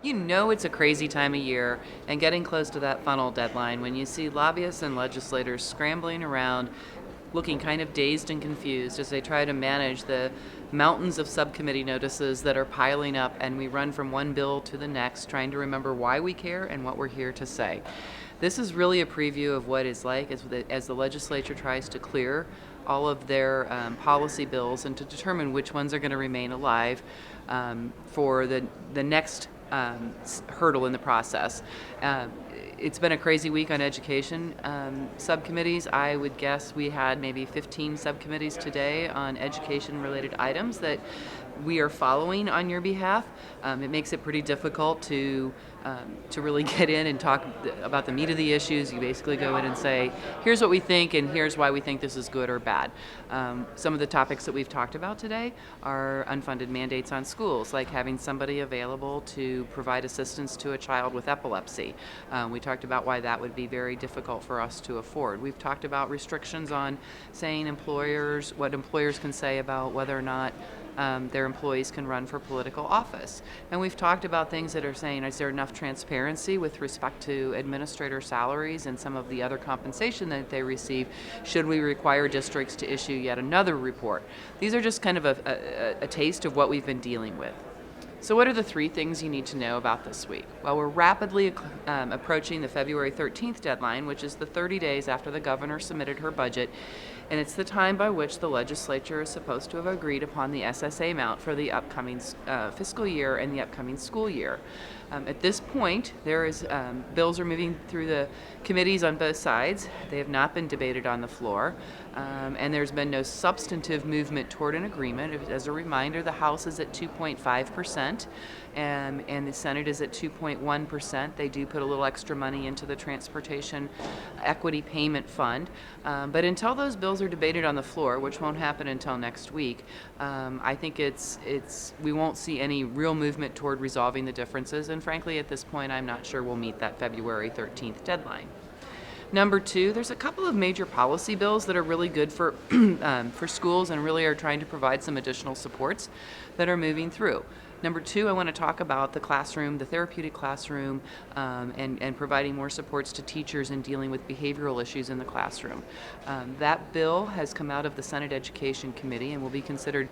You know it's a crazy time of year and getting close to that funnel deadline when you see lobbyists and legislators scrambling around looking kind of dazed and confused as they try to manage the mountains of subcommittee notices that are piling up, and we run from one bill to the next trying to remember why we care and what we're here to say. This is really a preview of what it's like as the legislature tries to clear all of their policy bills and to determine which ones are going to remain alive for the next hurdle in the process. It's been a crazy week on education subcommittees. I would guess we had maybe 15 subcommittees today on education-related items that we are following on your behalf. It makes it pretty difficult to really get in and talk about the meat of the issues. You basically go in and say, here's what we think and here's why we think this is good or bad. Some of the topics that we've talked about today are unfunded mandates on schools, like having somebody available to provide assistance to a child with epilepsy. We talked about why that would be very difficult for us to afford. We've talked about restrictions on saying what employers can say about whether or not their employees can run for political office. And we've talked about things that are saying, is there enough transparency with respect to administrator salaries and some of the other compensation that they receive? Should we require districts to issue yet another report? These are just kind of a taste of what we've been dealing with. So what are the three things you need to know about this week? Well, we're rapidly approaching the February 13th deadline, which is the 30 days after the governor submitted her budget, and it's the time by which the legislature is supposed to have agreed upon the SSA amount for the upcoming fiscal year and the upcoming school year. At this point, bills are moving through the committees on both sides. They have not been debated on the floor, and there's been no substantive movement toward an agreement. As a reminder, the House is at 2.5%, and the Senate is at 2.1%. They do put a little extra money into the Transportation Equity Payment Fund, but until those bills are debated on the floor, which won't happen until next week, I think we won't see any real movement toward resolving the differences. And frankly, at this point, I'm not sure we'll meet that February 13th deadline. Number two, there's a couple of major policy bills that are really good for schools and really are trying to provide some additional supports that are moving through. Number two, I want to talk about the classroom, the therapeutic classroom, and providing more supports to teachers in dealing with behavioral issues in the classroom. That bill has come out of the Senate Education Committee and will be considered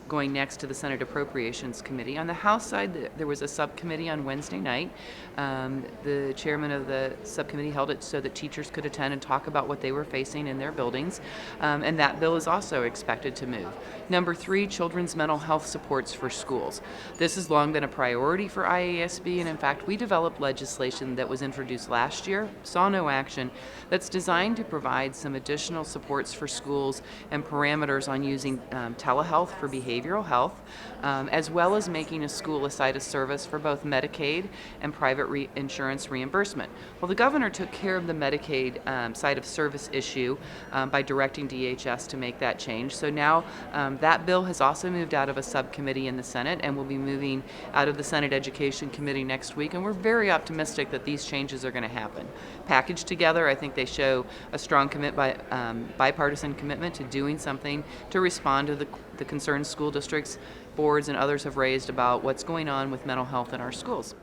going next to the Senate Appropriations Committee. On the House side, there was a subcommittee on Wednesday night. The chairman of the subcommittee held it so that teachers could attend and talk about what they were facing in their buildings, and that bill is also expected to move. Number three, children's mental health supports for schools. This has long been a priority for IASB, and in fact, we developed legislation that was introduced last year, saw no action, that's designed to provide some additional supports for schools and parameters on using telehealth for behavioral health, as well as making a school a site of service for both Medicaid and private insurance reimbursement. Well, the governor took care of the Medicaid site of service issue by directing DHS to make that change. So now that bill has also moved out of a subcommittee in the Senate and will be moving out of the Senate Education Committee next week, and we're very optimistic that these changes are going to happen. Packaged together, I think they show a strong bipartisan commitment to doing something to respond to the concerns school districts, boards, and others have raised about what's going on with mental health in our schools.